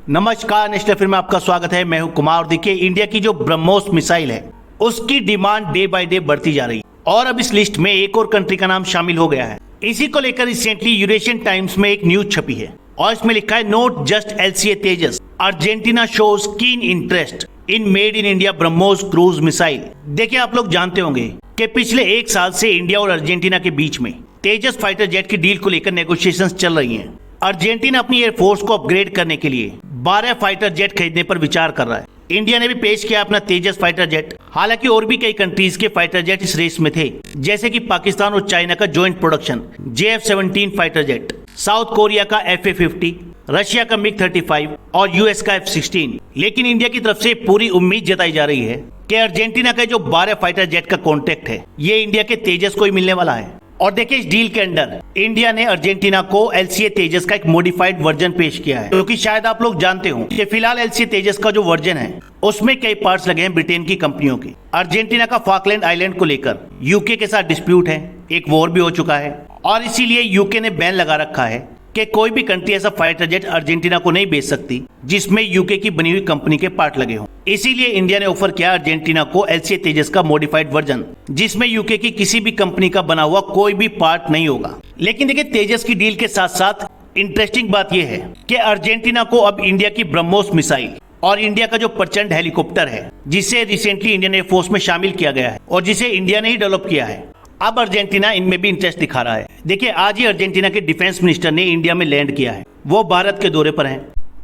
नमस्कार, national film में आपका स्वागत है। मैं हूं कुमार। और देखिए, इंडिया की जो ब्रह्मोस मिसाइल है उसकी डिमांड डे बाय डे बढ़ती जा रही है और अब इस लिस्ट में एक और कंट्री का नाम शामिल हो गया है। इसी को लेकर रिसेंटली यूरेशियन टाइम्स में एक न्यूज छपी है और इसमें लिखा है, note just LCA Tejas, Argentina shows keen interest in made in India BrahMos cruise missile. देखिए, आप लोग जानते होंगे कि पिछले एक साल से इंडिया और अर्जेंटीना के बीच में तेजस फाइटर जेट की डील को लेकर नेगोशिएशंस चल रही हैं। अर्जेंटीना अपनी एयरफोर्स को अपग्रेड करने के लिए 12 फाइटर जेट खरीदने पर विचार कर रहा है। इंडिया ने भी पेश किया अपना तेजस फाइटर जेट। हालांकि और भी कई कंट्रीज के फाइटर जेट इस रेस में थे, जैसे कि पाकिस्तान और चाइना का joint production JF-17 fighter jet, south Korea का FA-50, रशिया का MiG-35 और US का F-16। लेकिन इंडिया की तरफ से पूरी उम्मीद जताई जा रही है कि अर्जेंटीना का जो 12 फाइटर जेट का कॉन्ट्रैक्ट है ये इंडिया के तेजस को ही मिलने वाला है। और देखिए, इस डील के अंदर इंडिया ने अर्जेंटीना को LCA तेजस का एक मॉडिफाइड वर्जन पेश किया है, क्योंकि शायद आप लोग जानते हो कि फिलहाल LCA तेजस का जो वर्जन है उसमें कई पार्ट्स लगे हैं ब्रिटेन की कंपनियों के। अर्जेंटीना का फॉकलैंड आइलैंड को लेकर यूके के साथ डिस्प्यूट है, एक वॉर भी हो चुका है और इसीलिए यूके ने बैन लगा रखा है कि कोई भी कंट्री ऐसा फाइटर जेट अर्जेंटीना को नहीं बेच सकती जिसमें यूके की बनी हुई कंपनी के पार्ट लगे हों। इसीलिए इंडिया ने ऑफर किया अर्जेंटीना को LCA तेजस का मॉडिफाइड वर्जन, जिसमें यूके की किसी भी कंपनी का बना हुआ कोई भी पार्ट नहीं होगा। लेकिन देखिए, तेजस की डील के साथ साथ इंटरेस्टिंग बात यह है कि अर्जेंटीना को अब इंडिया की ब्रह्मोस मिसाइल और इंडिया का जो प्रचंड हेलीकॉप्टर है, जिसे रिसेंटली इंडियन एयरफोर्स में शामिल किया गया है और जिसे इंडिया ने ही डेवलप किया है, अब अर्जेंटीना इनमें भी इंटरेस्ट दिखा रहा है। देखिए, आज ही अर्जेंटीना के डिफेंस मिनिस्टर ने इंडिया में लैंड किया है। वो भारत के दौरे पर हैं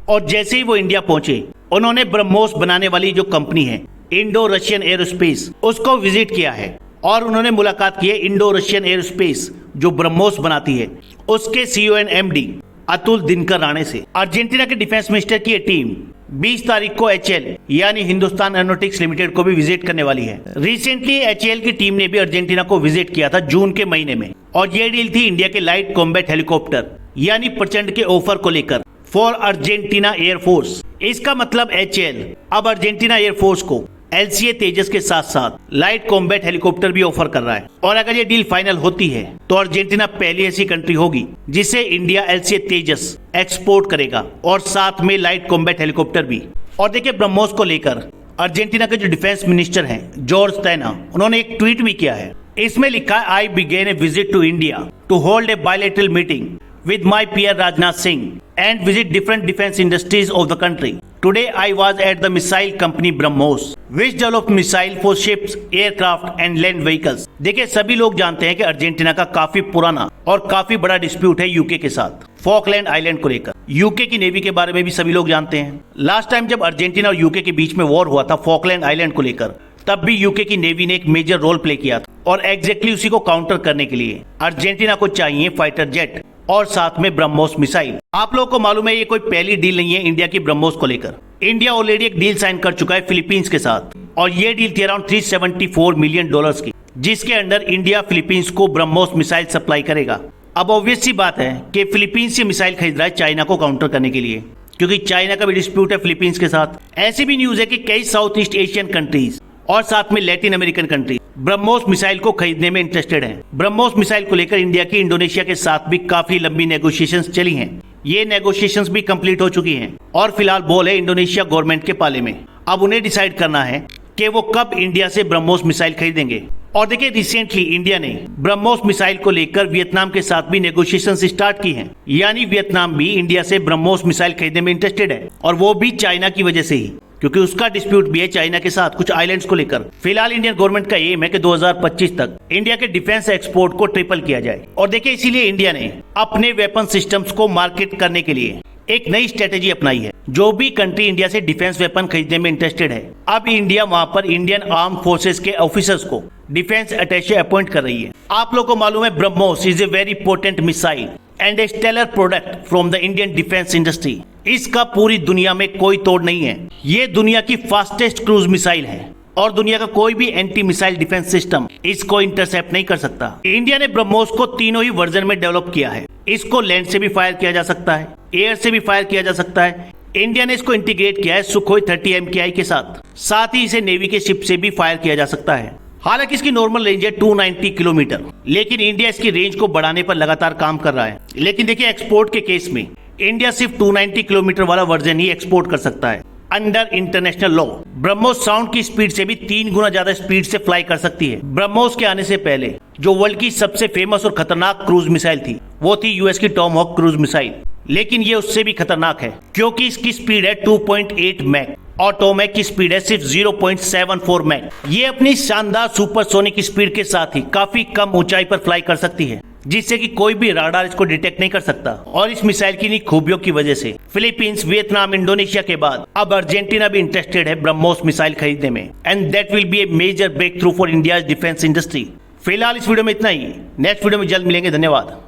और जैसे ही वो इंडिया पहुंचे उन्होंने ब्रह्मोस बनाने वाली जो कंपनी है इंडो रशियन एरोस्पेस, उसको विजिट किया है और उन्होंने मुलाकात की है इंडो रशियन एरोस्पेस जो ब्रह्मोस बनाती है उसके CEO and MD Atul Dinkar Rane से। अर्जेंटीना के डिफेंस मिनिस्टर की ये टीम 20 तारीख को HAL यानी हिंदुस्तान एरोनॉटिक्स लिमिटेड को भी विजिट करने वाली है। रिसेंटली HAL की टीम ने भी अर्जेंटीना को विजिट किया था जून के महीने में और ये डील थी इंडिया के लाइट कॉम्बैट हेलीकॉप्टर यानी प्रचंड के ऑफर को लेकर फॉर अर्जेंटीना एयरफोर्स। इसका मतलब HAL अब अर्जेंटीना एयरफोर्स को LCA तेजस के साथ साथ लाइट कॉम्बैट हेलीकॉप्टर भी ऑफर कर रहा है। और अगर ये डील फाइनल होती है तो अर्जेंटीना पहली ऐसी कंट्री होगी जिसे इंडिया LCA तेजस एक्सपोर्ट करेगा और साथ में लाइट कॉम्बैट हेलीकॉप्टर भी। और देखिए, ब्रह्मोस को लेकर अर्जेंटीना के जो डिफेंस मिनिस्टर हैं जॉर्ज तैना, उन्होंने एक ट्वीट भी किया है। इसमें लिखा है, I begin a visit to India to hold a bilateral meeting with my peer Rajnath Singh and visit different defense industries of the country. Today I was at the missile company BrahMos, which developed missile for ships, aircraft and land vehicles. देखिए, सभी लोग जानते हैं कि Argentina का काफी पुराना और काफी बड़ा डिस्प्यूट है यूके के साथ फॉकलैंड आइलैंड को लेकर। यूके की नेवी के बारे में भी सभी लोग जानते हैं। लास्ट टाइम जब अर्जेंटीना और यूके के बीच में वॉर हुआ था फॉकलैंड आइलैंड को लेकर, तब भी यूके की नेवी ने एक मेजर रोल प्ले किया था और एग्जैक्टली उसी को काउंटर करने के लिए अर्जेंटीना को चाहिए फाइटर जेट और साथ में ब्रह्मोस मिसाइल। आप लोगों को मालूम है ये कोई पहली डील नहीं है इंडिया की ब्रह्मोस को लेकर। इंडिया ऑलरेडी एक डील साइन कर चुका है फिलीपींस के साथ और ये डील थी अराउंड $374 मिलियन की, जिसके अंदर इंडिया फिलीपींस को ब्रह्मोस मिसाइल सप्लाई करेगा। अब ऑब्वियस सी बात है कि फिलीपींस से मिसाइल खरीद रहा है चाइना को काउंटर करने के लिए, क्योंकि चाइना का भी डिस्प्यूट है फिलीपींस के साथ। ऐसी भी न्यूज है कि कई साउथ ईस्ट एशियन कंट्रीज और साथ में Latin American country BrahMos missile को खरीदने में इंटरेस्टेड हैं। ब्रह्मोस मिसाइल को लेकर इंडिया की इंडोनेशिया के साथ भी काफी लंबी नेगोशिएशंस चली हैं। ये नेगोशिएशंस भी कंप्लीट हो चुकी हैं और फिलहाल बॉल है इंडोनेशिया गवर्नमेंट के पाले में। अब उन्हें डिसाइड करना है कि वो कब इंडिया से ब्रह्मोस मिसाइल खरीदेंगे। और देखिए, रिसेंटली इंडिया ने ब्रह्मोस मिसाइल को लेकर वियतनाम के साथ भी नेगोशिएशंस स्टार्ट की हैं। यानी वियतनाम भी इंडिया से ब्रह्मोस मिसाइल खरीदने में इंटरेस्टेड है और वो भी चाइना की वजह से ही, क्योंकि उसका डिस्प्यूट भी है चाइना के साथ कुछ आइलैंड्स को लेकर। फिलहाल इंडियन गवर्नमेंट का एम है कि 2025 तक इंडिया के डिफेंस एक्सपोर्ट को ट्रिपल किया जाए। और देखिए, इसीलिए इंडिया ने अपने वेपन सिस्टम्स को मार्केट करने के लिए एक नई स्ट्रेटेजी अपनाई है। जो भी कंट्री इंडिया से डिफेंस वेपन खरीदने में इंटरेस्टेड है, अब इंडिया वहां पर इंडियन आर्म फोर्सेस के ऑफिसर्स को डिफेंस अटैचे अपॉइंट कर रही है। आप लोगों को मालूम है, BrahMos is a very potent missile and a stellar product from the Indian defence industry. इसका पूरी दुनिया में कोई तोड़ नहीं है। ये दुनिया की फास्टेस्ट क्रूज मिसाइल है और दुनिया का कोई भी एंटी मिसाइल डिफेंस सिस्टम इसको इंटरसेप्ट नहीं कर सकता। इंडिया ने ब्रह्मोस को तीनों ही वर्जन में डेवलप किया है। इसको लैंड से भी फायर किया जा सकता है, एयर से भी फायर किया जा सकता है। इंडिया ने इसको इंटीग्रेट किया है सुखोई 30 MKI के साथ ही इसे नेवी के शिप से भी फायर किया जा सकता है। हालांकि इसकी नॉर्मल रेंज है 290 किलोमीटर, लेकिन इंडिया इसकी रेंज को बढ़ाने पर लगातार काम कर रहा है। लेकिन देखिए, एक्सपोर्ट के केस में इंडिया सिर्फ 290 किलोमीटर वाला वर्जन ही एक्सपोर्ट कर सकता है। Under international law BrahMos sound की स्पीड से भी 3 गुना ज्यादा स्पीड से फ्लाई कर सकती है। ब्रह्मोस के आने से पहले जो वर्ल्ड की सबसे फेमस और खतरनाक क्रूज मिसाइल थी वो थी यूएस की टॉमहॉक क्रूज मिसाइल, लेकिन ये उससे भी खतरनाक है क्योंकि इसकी स्पीड है 2.8 मैक और टॉमहॉक की स्पीड है सिर्फ 0.74 मैक। ये अपनी शानदार सुपरसोनिक स्पीड के साथ ही काफी कम ऊंचाई पर फ्लाई कर सकती है, जिससे कि कोई भी राडार इसको डिटेक्ट नहीं कर सकता। और इस मिसाइल की खूबियों की वजह से फिलीपींस, वियतनाम, इंडोनेशिया के बाद अब अर्जेंटीना भी इंटरेस्टेड है ब्रह्मोस मिसाइल खरीदने में, and that will be a major breakthrough for India defence industry. फिलहाल इस वीडियो में इतना ही, नेक्स्ट वीडियो में जल्द मिलेंगे। धन्यवाद।